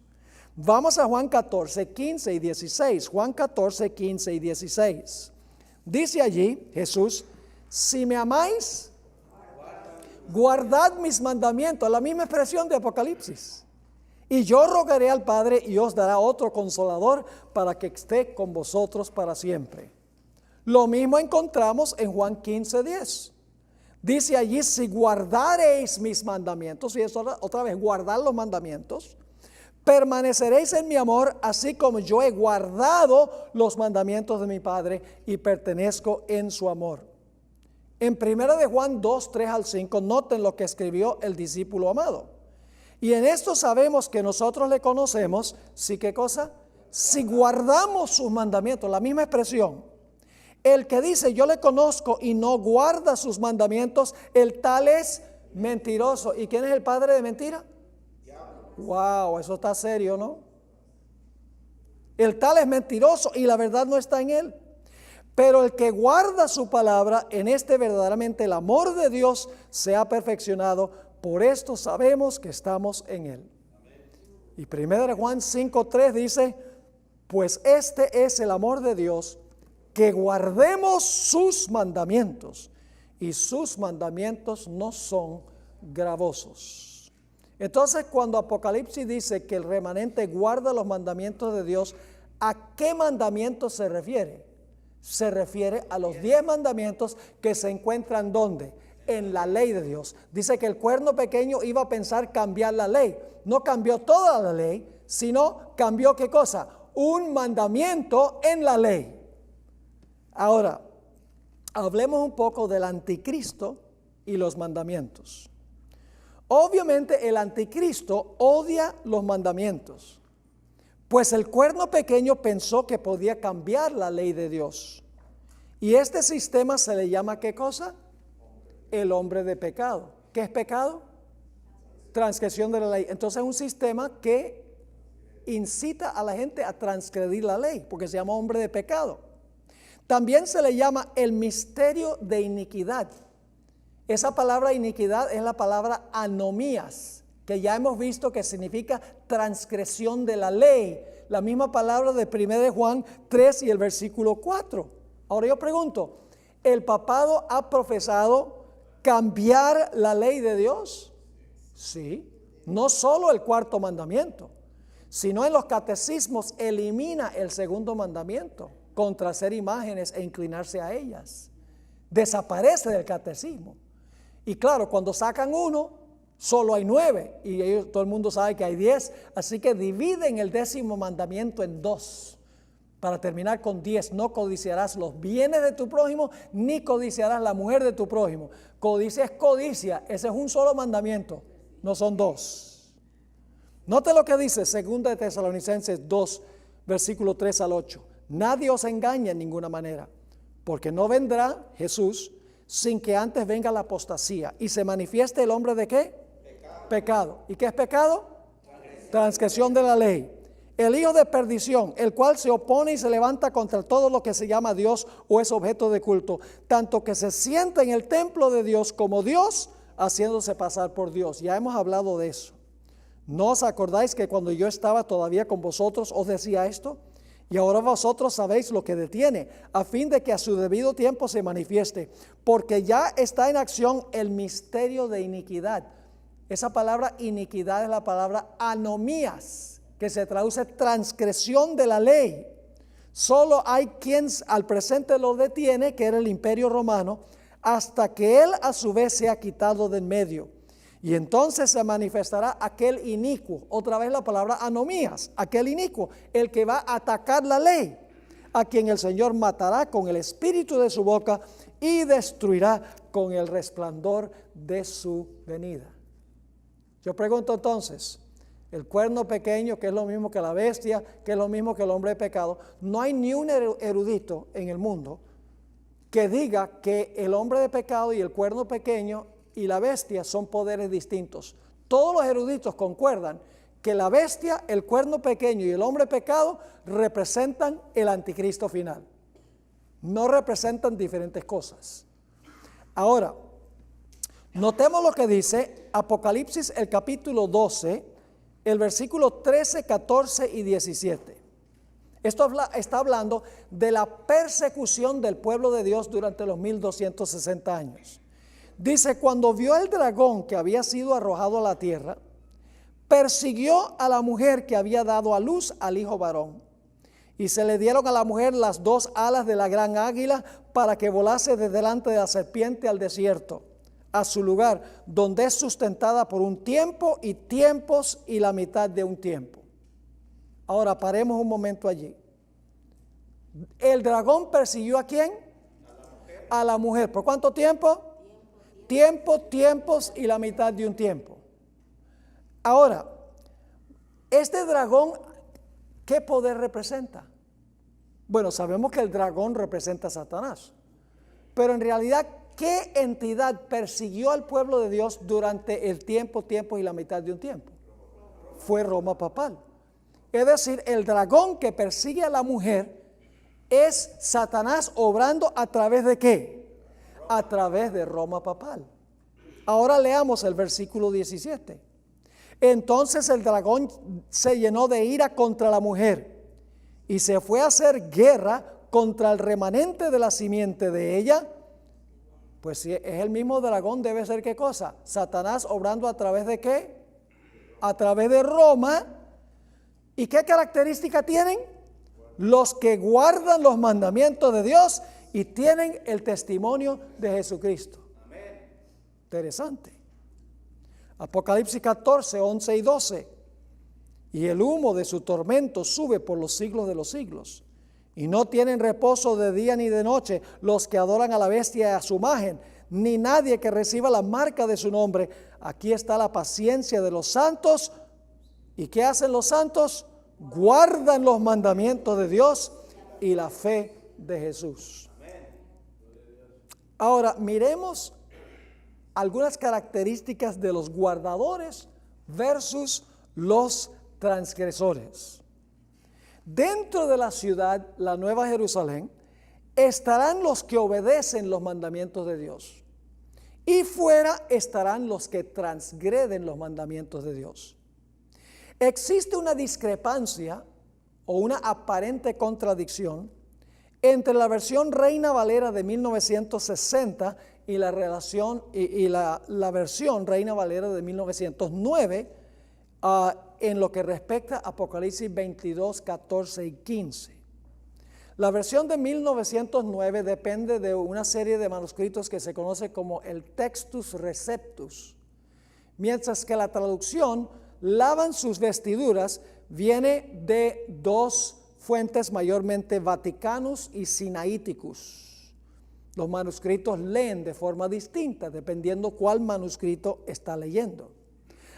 Speaker 1: Vamos a Juan 14, 15 y 16. Juan 14, 15 y 16. Dice allí Jesús: si me amáis, guardad mis mandamientos. La misma expresión de Apocalipsis. Y yo rogaré al Padre y os dará otro consolador para que esté con vosotros para siempre. Lo mismo encontramos en Juan 15, 10. Dice allí: si guardareis mis mandamientos, y eso otra vez, guardar los mandamientos, permaneceréis en mi amor, así como yo he guardado los mandamientos de mi Padre y pertenezco en su amor. En 1 de Juan 2, 3 al 5, noten lo que escribió el discípulo amado. Y en esto sabemos que nosotros le conocemos, ¿sí qué cosa? Si guardamos sus mandamientos, la misma expresión. El que dice yo le conozco y no guarda sus mandamientos, el tal es mentiroso. ¿Y quién es el padre de mentira? Wow, eso está serio, ¿no? El tal es mentiroso y la verdad no está en él. Pero el que guarda su palabra, en este verdaderamente el amor de Dios se ha perfeccionado. Por esto sabemos que estamos en él. Y 1 Juan 5:3 dice: pues este es el amor de Dios, que guardemos sus mandamientos, y sus mandamientos no son gravosos. Entonces, cuando Apocalipsis dice que el remanente guarda los mandamientos de Dios, ¿a qué mandamientos se refiere? Se refiere a los 10 mandamientos que se encuentran ¿dónde? En la ley de Dios. Dice que el cuerno pequeño iba a pensar cambiar la ley. No cambió toda la ley, sino cambió ¿qué cosa? Un mandamiento en la ley. Ahora, hablemos un poco del anticristo y los mandamientos. Obviamente el anticristo odia los mandamientos, pues el cuerno pequeño pensó que podía cambiar la ley de Dios. Y este sistema se le llama ¿qué cosa? El hombre de pecado. ¿Qué es pecado? Transgresión de la ley. Entonces es un sistema que incita a la gente a transgredir la ley, porque se llama hombre de pecado. También se le llama el misterio de iniquidad. Esa palabra iniquidad es la palabra anomías, que ya hemos visto que significa transgresión de la ley. La misma palabra de 1 de Juan 3 y el versículo 4. Ahora yo pregunto, ¿el papado ha profesado cambiar la ley de Dios? Sí, no solo el cuarto mandamiento, sino en los catecismos elimina el segundo mandamiento, contra hacer imágenes e inclinarse a ellas. Desaparece del catecismo. Y claro, cuando sacan uno, solo hay 9 y todo el mundo sabe que hay 10, así que dividen el 10º mandamiento en 2. Para terminar con 10, no codiciarás los bienes de tu prójimo, ni codiciarás la mujer de tu prójimo. Codicia es codicia, ese es un solo mandamiento, no son 2. Note lo que dice 2 de Tesalonicenses 2, versículo 3 al 8. Nadie os engaña en ninguna manera, porque no vendrá Jesús sin que antes venga la apostasía y se manifieste el hombre de ¿qué? Pecado. ¿Y qué es pecado? Transgresión de la ley. El hijo de perdición, el cual se opone y se levanta contra todo lo que se llama Dios o es objeto de culto, tanto que se sienta en el templo de Dios como Dios, haciéndose pasar por Dios. Ya hemos hablado de eso. ¿No os acordáis que cuando yo estaba todavía con vosotros os decía esto? Y ahora vosotros sabéis lo que detiene, a fin de que a su debido tiempo se manifieste, porque ya está en acción el misterio de iniquidad. Esa palabra iniquidad es la palabra anomías, que se traduce transgresión de la ley. Solo hay quien al presente lo detiene, que era el Imperio Romano, hasta que él a su vez sea quitado de en medio. Y entonces se manifestará aquel inicuo, otra vez la palabra anomías, aquel inicuo, el que va a atacar la ley, a quien el Señor matará con el espíritu de su boca y destruirá con el resplandor de su venida. Yo pregunto entonces, el cuerno pequeño, que es lo mismo que la bestia, que es lo mismo que el hombre de pecado, no hay ni un erudito en el mundo que diga que el hombre de pecado y el cuerno pequeño y la bestia son poderes distintos. Todos los eruditos concuerdan que la bestia, el cuerno pequeño y el hombre pecado representan el anticristo final. No representan diferentes cosas. Ahora, notemos lo que dice Apocalipsis, el capítulo 12, el versículo 13, 14 y 17. Esto está hablando de la persecución del pueblo de Dios durante los 1260 años. Dice, cuando vio el dragón que había sido arrojado a la tierra, persiguió a la mujer que había dado a luz al hijo varón. Y se le dieron a la mujer las 2 alas de la gran águila para que volase de delante de la serpiente al desierto, a su lugar, donde es sustentada por un tiempo y tiempos y la mitad de un tiempo. Ahora paremos un momento allí. ¿El dragón persiguió a quién? A la mujer. ¿Por cuánto tiempo? Tiempo, tiempos y la mitad de un tiempo. Ahora, este dragón, ¿qué poder representa? Bueno, sabemos que el dragón representa a Satanás, pero en realidad, ¿qué entidad persiguió al pueblo de Dios durante el tiempo, tiempos y la mitad de un tiempo? Fue Roma papal. Es decir, el dragón que persigue a la mujer es Satanás obrando a través de ¿qué? A través de Roma papal. Ahora leamos el versículo 17. Entonces el dragón se llenó de ira contra la mujer y se fue a hacer guerra contra el remanente de la simiente de ella. Pues si es el mismo dragón, debe ser ¿qué cosa? Satanás obrando a través de ¿qué? A través de Roma. ¿Y qué característica tienen? Los que guardan los mandamientos de Dios y tienen el testimonio de Jesucristo. Amén. Interesante. Apocalipsis 14, 11 y 12. Y el humo de su tormento sube por los siglos de los siglos. Y no tienen reposo de día ni de noche los que adoran a la bestia y a su imagen, ni nadie que reciba la marca de su nombre. Aquí está la paciencia de los santos. ¿Y qué hacen los santos? Guardan los mandamientos de Dios y la fe de Jesús. Ahora, miremos algunas características de los guardadores versus los transgresores. Dentro de la ciudad, la Nueva Jerusalén, estarán los que obedecen los mandamientos de Dios. Y fuera estarán los que transgreden los mandamientos de Dios. Existe una discrepancia o una aparente contradicción Entre la versión Reina Valera de 1960 y la versión Reina Valera de 1909, en lo que respecta a Apocalipsis 22, 14 y 15. La versión de 1909 depende de una serie de manuscritos que se conoce como el Textus Receptus, mientras que la traducción lavan sus vestiduras viene de dos fuentes mayormente Vaticanus y Sinaiticus. Los manuscritos leen de forma distinta dependiendo cuál manuscrito está leyendo.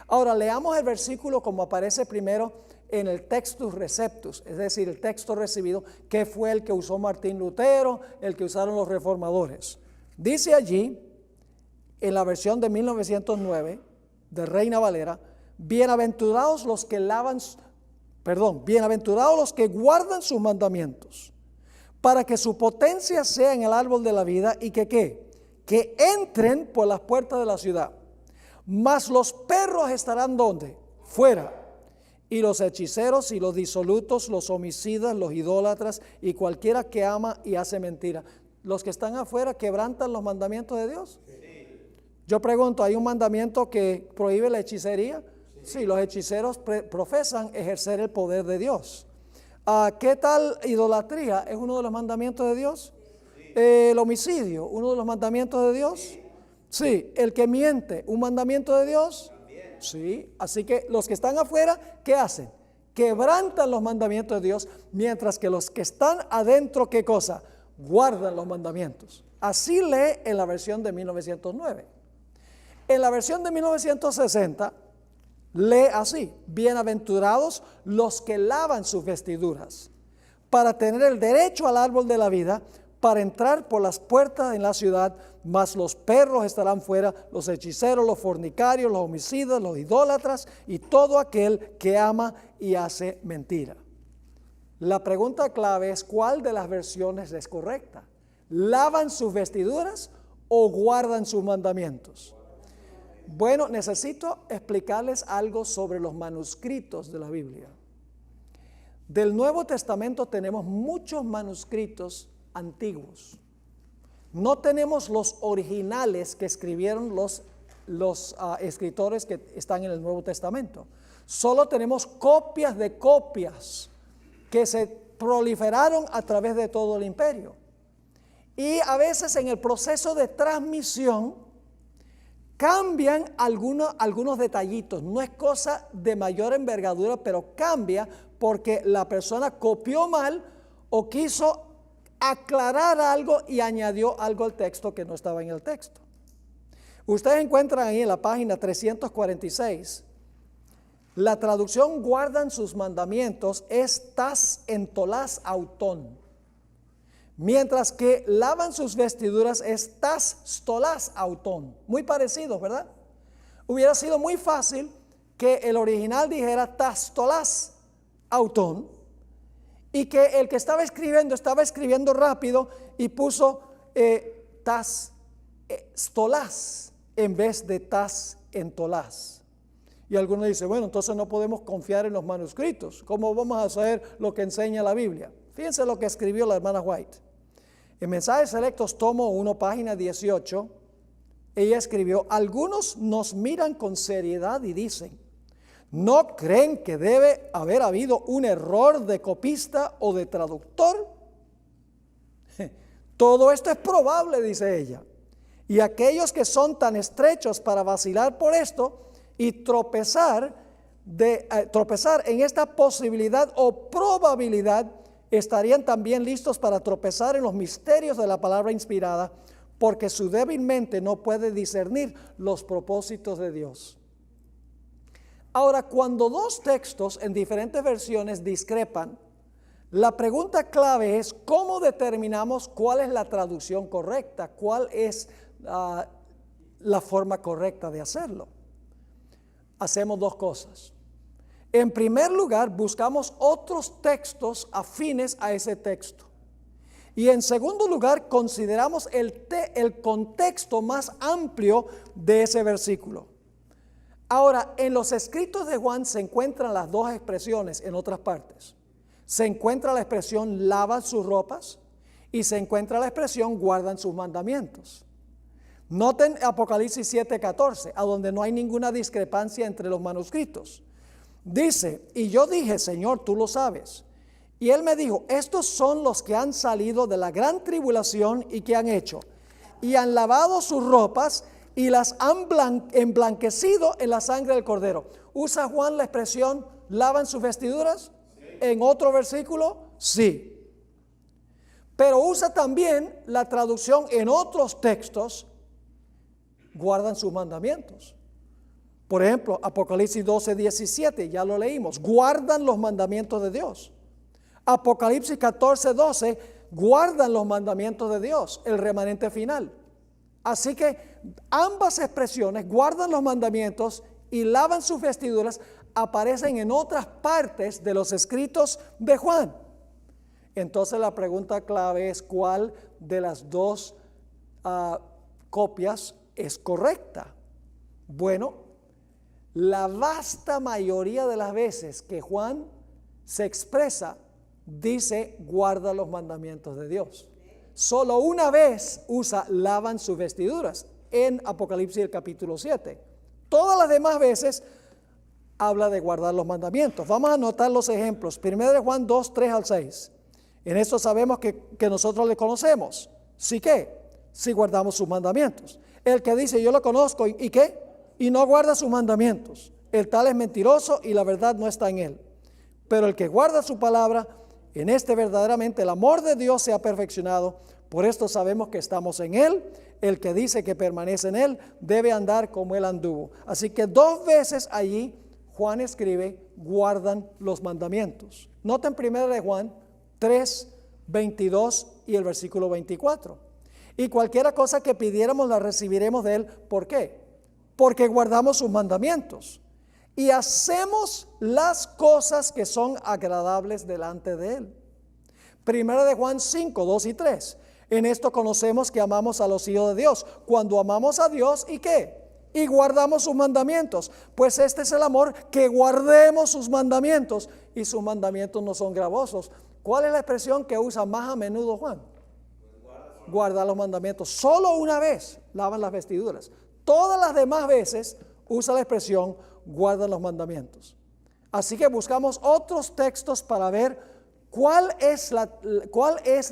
Speaker 1: Ahora leamos el versículo como aparece primero en el Textus Receptus, es decir, el texto recibido, que fue el que usó Martín Lutero, el que usaron los reformadores. Dice allí, en la versión de 1909, de Reina Valera, bienaventurados los que guardan sus mandamientos, para que su potencia sea en el árbol de la vida y que entren por las puertas de la ciudad. Mas los perros estarán ¿dónde? Fuera. Y los hechiceros y los disolutos, los homicidas, los idólatras y cualquiera que ama y hace mentira. Los que están afuera quebrantan los mandamientos de Dios. Sí. Yo pregunto, ¿hay un mandamiento que prohíbe la hechicería? Sí, los hechiceros profesan ejercer el poder de Dios. ¿Qué tal idolatría? ¿Es uno de los mandamientos de Dios? Sí. El homicidio, ¿uno de los mandamientos de Dios? Sí. Sí. El que miente, ¿un mandamiento de Dios? Sí, así que los que están afuera, ¿qué hacen? Quebrantan los mandamientos de Dios, mientras que los que están adentro, ¿qué cosa? Guardan los mandamientos. Así lee en la versión de 1909. En la versión de 1960, lee así: bienaventurados los que lavan sus vestiduras, para tener el derecho al árbol de la vida, para entrar por las puertas en la ciudad, mas los perros estarán fuera, los hechiceros, los fornicarios, los homicidas, los idólatras y todo aquel que ama y hace mentira. La pregunta clave es: ¿cuál de las versiones es correcta? ¿Lavan sus vestiduras o guardan sus mandamientos? Bueno, necesito explicarles algo sobre los manuscritos de la Biblia. Del Nuevo Testamento tenemos muchos manuscritos antiguos. No tenemos los originales que escribieron los escritores que están en el Nuevo Testamento. Solo tenemos copias de copias que se proliferaron a través de todo el imperio. Y a veces en el proceso de transmisión cambian algunos detallitos. No es cosa de mayor envergadura, pero cambia porque la persona copió mal o quiso aclarar algo y añadió algo al texto que no estaba en el texto. Ustedes encuentran ahí en la página 346, la traducción guardan sus mandamientos es tas entolás autón, mientras que lavan sus vestiduras es tas stolás autón. Muy parecidos, ¿verdad? Hubiera sido muy fácil que el original dijera tas stolás autón, y que el que estaba escribiendo rápido y puso tas stolás en vez de tas entolás. Y algunos dicen, bueno, entonces no podemos confiar en los manuscritos. ¿Cómo vamos a saber lo que enseña la Biblia? Fíjense lo que escribió la hermana White. En Mensajes Selectos, tomo 1, página 18, ella escribió: algunos nos miran con seriedad y dicen, ¿no creen que debe haber habido un error de copista o de traductor? Todo esto es probable, dice ella. Y aquellos que son tan estrechos para vacilar por esto y tropezar en esta posibilidad o probabilidad, estarían también listos para tropezar en los misterios de la palabra inspirada, porque su débil mente no puede discernir los propósitos de Dios. Ahora, cuando dos textos en diferentes versiones discrepan, la pregunta clave es: ¿cómo determinamos cuál es la traducción correcta? ¿Cuál es la forma correcta de hacerlo? Hacemos dos cosas. En primer lugar, buscamos otros textos afines a ese texto. Y en segundo lugar, consideramos el contexto más amplio de ese versículo. Ahora, en los escritos de Juan se encuentran las dos expresiones en otras partes. Se encuentra la expresión lava sus ropas Y se encuentra la expresión guardan sus mandamientos. Noten Apocalipsis 7:14, a donde no hay ninguna discrepancia entre los manuscritos. Dice, y yo dije, Señor, tú lo sabes. Y él me dijo, estos son los que han salido de la gran tribulación y que han hecho. Y han lavado sus ropas y las han emblanquecido en la sangre del Cordero. ¿Usa Juan la expresión lavan sus vestiduras? Sí. En otro versículo, sí. Pero usa también la traducción en otros textos, guardan sus mandamientos. Por ejemplo, Apocalipsis 12:17, ya lo leímos, guardan los mandamientos de Dios. Apocalipsis 14:12, guardan los mandamientos de Dios, el remanente final. Así que ambas expresiones, guardan los mandamientos y lavan sus vestiduras, aparecen en otras partes de los escritos de Juan. Entonces la pregunta clave es, ¿cuál de las dos copias es correcta? Bueno, la vasta mayoría de las veces que Juan se expresa, dice guarda los mandamientos de Dios. Solo una vez usa lavan sus vestiduras en Apocalipsis el capítulo 7. Todas las demás veces habla de guardar los mandamientos. Vamos a anotar los ejemplos. 1 Juan 2:3-6. En esto sabemos que nosotros le conocemos. ¿Sí qué? Si guardamos sus mandamientos. El que dice yo lo conozco ¿y qué? Y no guarda sus mandamientos. El tal es mentiroso y la verdad no está en él. Pero el que guarda su palabra, en este verdaderamente el amor de Dios se ha perfeccionado. Por esto sabemos que estamos en él. El que dice que permanece en él debe andar como él anduvo. Así que 2 veces allí Juan escribe guardan los mandamientos. Noten 1 Juan 3:22 y el versículo 24. Y cualquiera cosa que pidiéramos la recibiremos de él. ¿Por qué? Porque guardamos sus mandamientos y hacemos las cosas que son agradables delante de él. 1 Juan 5:2-3. En esto conocemos que amamos a los hijos de Dios, cuando amamos a Dios ¿y qué? Y guardamos sus mandamientos. Pues este es el amor, que guardemos sus mandamientos, y sus mandamientos no son gravosos. ¿Cuál es la expresión que usa más a menudo Juan? Guardar los mandamientos. Solo una vez lavan las vestiduras. Todas las demás veces usa la expresión guardan los mandamientos. Así que buscamos otros textos para ver cuál es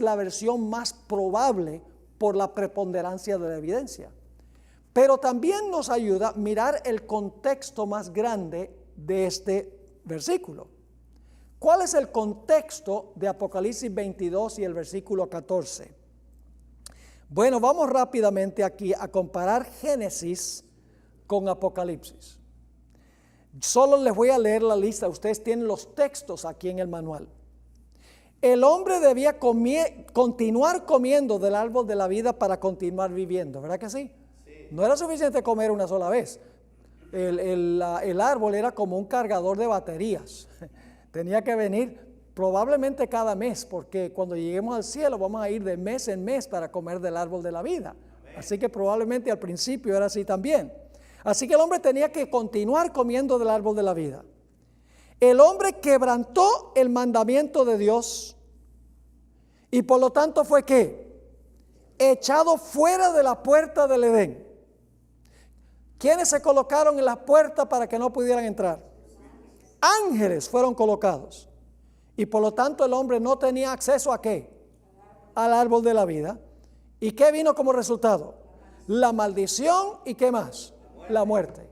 Speaker 1: la versión más probable por la preponderancia de la evidencia. Pero también nos ayuda a mirar el contexto más grande de este versículo. ¿Cuál es el contexto de Apocalipsis 22 y el versículo 14? Bueno, vamos rápidamente aquí a comparar Génesis con Apocalipsis. Solo les voy a leer la lista, ustedes tienen los textos aquí en el manual. El hombre debía continuar comiendo del árbol de la vida para continuar viviendo, ¿verdad que sí? No era suficiente comer una sola vez. El árbol era como un cargador de baterías. Tenía que venir probablemente cada mes, porque cuando lleguemos al cielo vamos a ir de mes en mes para comer del árbol de la vida. Así que probablemente al principio era así también. Así que el hombre tenía que continuar comiendo del árbol de la vida. El hombre quebrantó el mandamiento de Dios y por lo tanto fue ¿qué? Echado fuera de la puerta del Edén. ¿Quiénes se colocaron en la puerta para que no pudieran entrar? Ángeles fueron colocados. Y por lo tanto el hombre no tenía acceso ¿a qué? Al árbol de la vida. ¿Y qué vino como resultado? La maldición y ¿qué más? La muerte.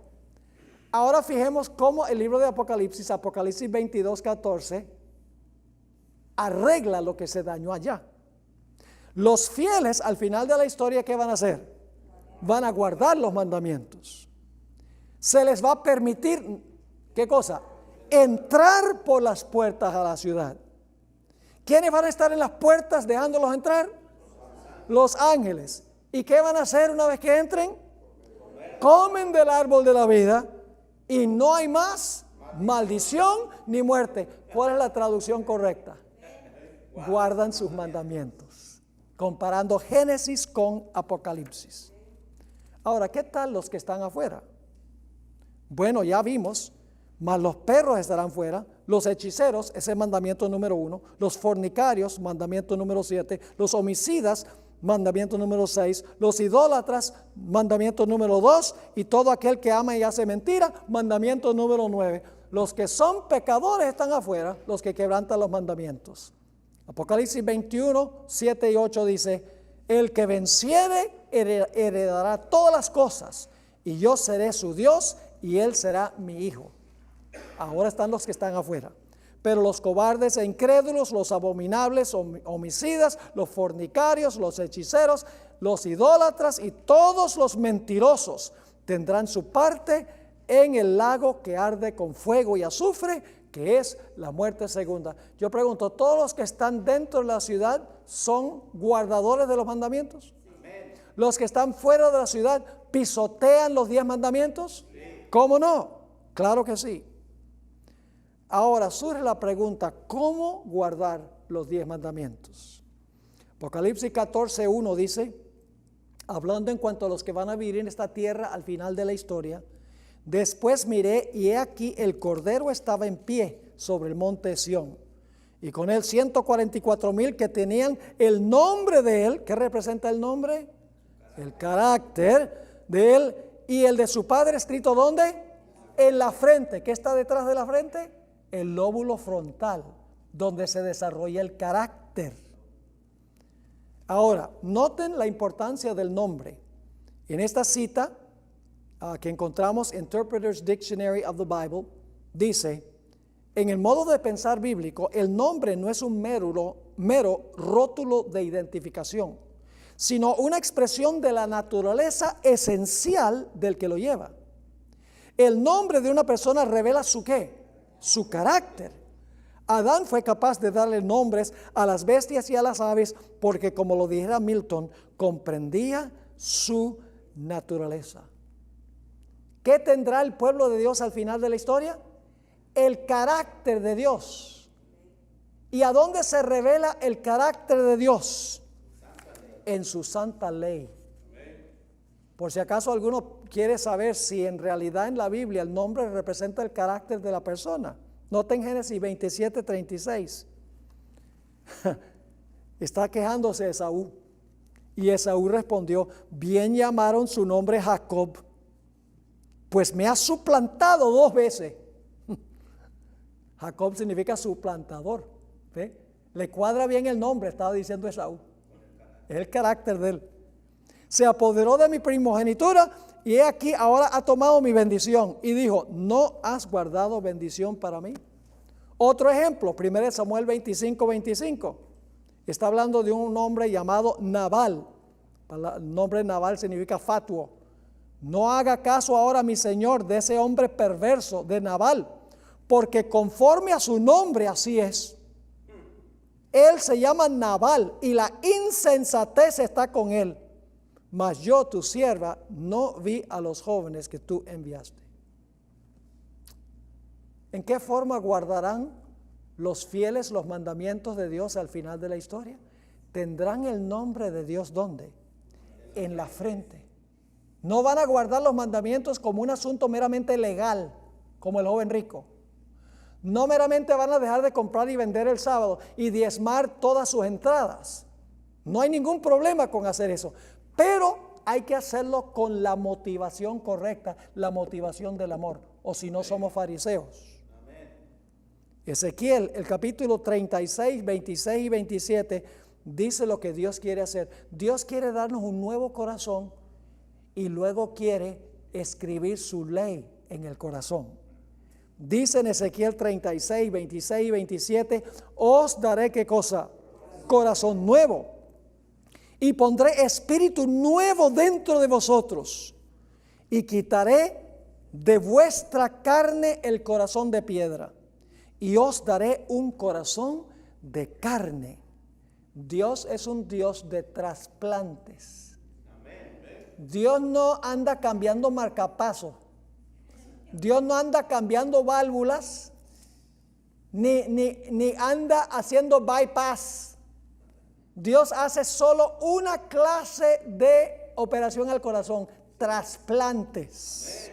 Speaker 1: Ahora fijemos cómo el libro de Apocalipsis 22:14, arregla lo que se dañó allá. Los fieles al final de la historia, ¿qué van a hacer? Van a guardar los mandamientos. Se les va a permitir, ¿qué cosa? Entrar por las puertas a la ciudad. ¿Quiénes van a estar en las puertas dejándolos entrar? Los ángeles. ¿Y qué van a hacer una vez que entren? Comen del árbol de la vida y no hay más maldición ni muerte. ¿Cuál es la traducción correcta? Guardan sus mandamientos. Comparando Génesis con Apocalipsis. Ahora, ¿qué tal los que están afuera? Bueno, ya vimos, Mas los perros estarán fuera, los hechiceros, ese es mandamiento número 1, los fornicarios, mandamiento número 7, los homicidas, mandamiento número 6, los idólatras, mandamiento número 2, y todo aquel que ama y hace mentira, mandamiento número 9. Los que son pecadores están afuera, los que quebrantan los mandamientos. Apocalipsis 21, 7 y 8 dice: el que venciere heredará todas las cosas, y yo seré su Dios, y él será mi hijo. Ahora están los que están afuera. Pero los cobardes e incrédulos, los abominables, homicidas, los fornicarios, los hechiceros, los idólatras y todos los mentirosos tendrán su parte en el lago que arde con fuego y azufre, que es la muerte segunda. Yo pregunto, ¿todos los que están dentro de la ciudad son guardadores de los mandamientos? Amén. ¿Los que están fuera de la ciudad pisotean los 10 mandamientos? Sí. ¿Cómo no? Claro que sí. Ahora surge la pregunta, ¿cómo guardar los 10 mandamientos? Apocalipsis 14:1 dice, hablando en cuanto a los que van a vivir en esta tierra al final de la historia: después miré y he aquí el Cordero estaba en pie sobre el monte Sión, y con él 144,000 que tenían el nombre de él. ¿Qué representa el nombre? El carácter de él y el de su Padre escrito ¿dónde? En la frente. ¿Qué está detrás de la frente? El lóbulo frontal, donde se desarrolla el carácter. Ahora, noten la importancia del nombre. En esta cita que encontramos en Interpreter's Dictionary of the Bible, dice: en el modo de pensar bíblico, el nombre no es un mero rótulo de identificación, sino una expresión de la naturaleza esencial del que lo lleva. El nombre de una persona revela su ¿qué? Su carácter. Adán fue capaz de darle nombres a las bestias y a las aves porque, como lo dijera Milton, comprendía su naturaleza. ¿Qué tendrá el pueblo de Dios al final de la historia? El carácter de Dios. ¿Y a dónde se revela el carácter de Dios? En su santa ley. Por si acaso alguno quiere saber si en realidad en la Biblia el nombre representa el carácter de la persona. Noten Génesis 27:36. Está quejándose Esaú. Y Esaú respondió: bien llamaron su nombre Jacob, pues me ha suplantado 2 veces. Jacob significa suplantador. ¿Ve? Le cuadra bien el nombre, estaba diciendo Esaú. Es el carácter de él. Se apoderó de mi primogenitura y he aquí ahora ha tomado mi bendición. Y dijo: ¿no has guardado bendición para mí? Otro ejemplo, 1 Samuel 25:25. Está hablando de un hombre llamado Nabal. El nombre Nabal significa fatuo. No haga caso ahora, mi señor, de ese hombre perverso de Nabal, porque conforme a su nombre así es. Él se llama Nabal y la insensatez está con él. Mas yo, tu sierva, no vi a los jóvenes que tú enviaste. ¿En qué forma guardarán los fieles los mandamientos de Dios al final de la historia? Tendrán el nombre de Dios ¿dónde? En la frente. No van a guardar los mandamientos como un asunto meramente legal, como el joven rico. No meramente van a dejar de comprar y vender el sábado y diezmar todas sus entradas. No hay ningún problema con hacer eso. Pero hay que hacerlo con la motivación correcta, la motivación del amor, o si no somos fariseos. Amén. Ezequiel, el capítulo 36, 26 y 27, dice lo que Dios quiere hacer. Dios quiere darnos un nuevo corazón y luego quiere escribir su ley en el corazón. Dice en Ezequiel 36, 26 y 27, os daré ¿qué cosa? Corazón nuevo. Y pondré espíritu nuevo dentro de vosotros, y quitaré de vuestra carne el corazón de piedra, y os daré un corazón de carne. Dios es un Dios de trasplantes. Dios no anda cambiando marcapasos. Dios no anda cambiando válvulas, ni anda haciendo bypass. Dios hace solo una clase de operación al corazón: trasplantes.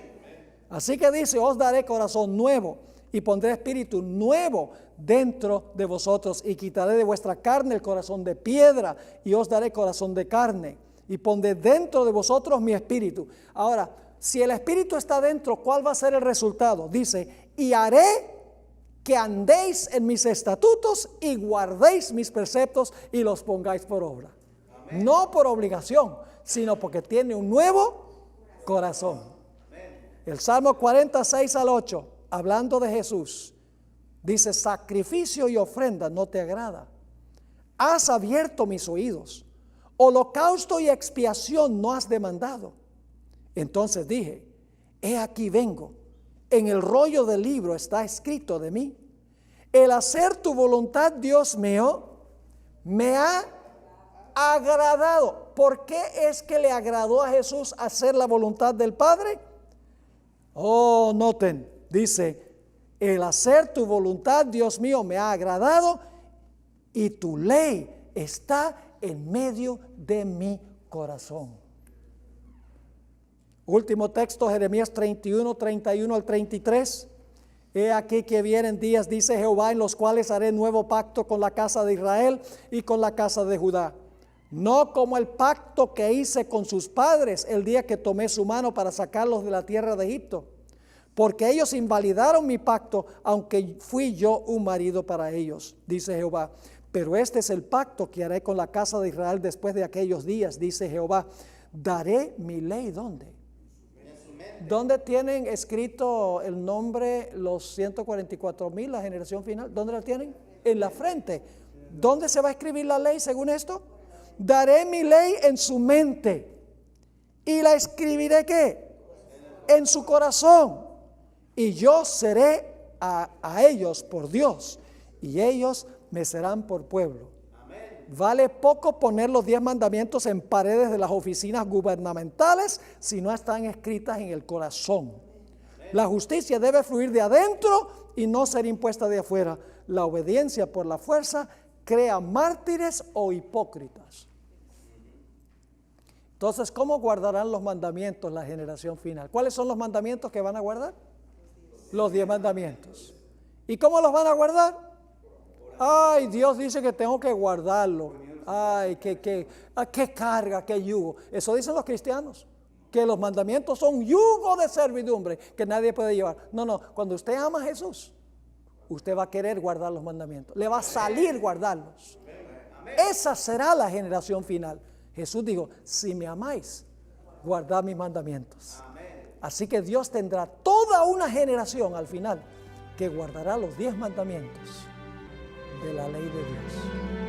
Speaker 1: Así que dice, os daré corazón nuevo y pondré espíritu nuevo dentro de vosotros y quitaré de vuestra carne el corazón de piedra y os daré corazón de carne y pondré dentro de vosotros mi espíritu. Ahora, si el espíritu está dentro, ¿cuál va a ser el resultado? Dice, y haré que andéis en mis estatutos y guardéis mis preceptos y los pongáis por obra. Amén. No por obligación, sino porque tiene un nuevo corazón. Amén. El Salmo 46 al 8, hablando de Jesús, dice, sacrificio y ofrenda no te agrada. Has abierto mis oídos. Holocausto y expiación no has demandado. Entonces dije, he aquí vengo. En el rollo del libro está escrito de mí. El hacer tu voluntad, Dios mío, me ha agradado. ¿Por qué es que le agradó a Jesús hacer la voluntad del Padre? Oh, noten, dice, el hacer tu voluntad, Dios mío, me ha agradado y tu ley está en medio de mi corazón. Último texto, Jeremías 31, 31 al 33. He aquí que vienen días, dice Jehová, en los cuales haré nuevo pacto con la casa de Israel y con la casa de Judá. No como el pacto que hice con sus padres el día que tomé su mano para sacarlos de la tierra de Egipto. Porque ellos invalidaron mi pacto, aunque fui yo un marido para ellos, dice Jehová. Pero este es el pacto que haré con la casa de Israel después de aquellos días, dice Jehová. Daré mi ley, ¿dónde? ¿Dónde tienen escrito el nombre los 144,000, la generación final? ¿Dónde la tienen? En la frente. ¿Dónde se va a escribir la ley según esto? Daré mi ley en su mente y la escribiré ¿qué? En su corazón. Y yo seré a ellos por Dios y ellos me serán por pueblo. Vale poco poner los 10 mandamientos en paredes de las oficinas gubernamentales si no están escritas en el corazón. La justicia debe fluir de adentro y no ser impuesta de afuera. La obediencia por la fuerza crea mártires o hipócritas. Entonces, ¿cómo guardarán los mandamientos la generación final? ¿Cuáles son los mandamientos que van a guardar? Los 10 mandamientos. ¿Y cómo los van a guardar? Ay, Dios dice que tengo que guardarlo. Ay, qué carga, qué yugo. Eso dicen los cristianos, que los mandamientos son yugo de servidumbre que nadie puede llevar. No, cuando usted ama a Jesús, usted va a querer guardar los mandamientos. Le va a salir guardarlos. Esa será la generación final. Jesús dijo, si me amáis, guardad mis mandamientos. Así que Dios tendrá toda una generación al final que guardará los 10 mandamientos de la ley de Dios.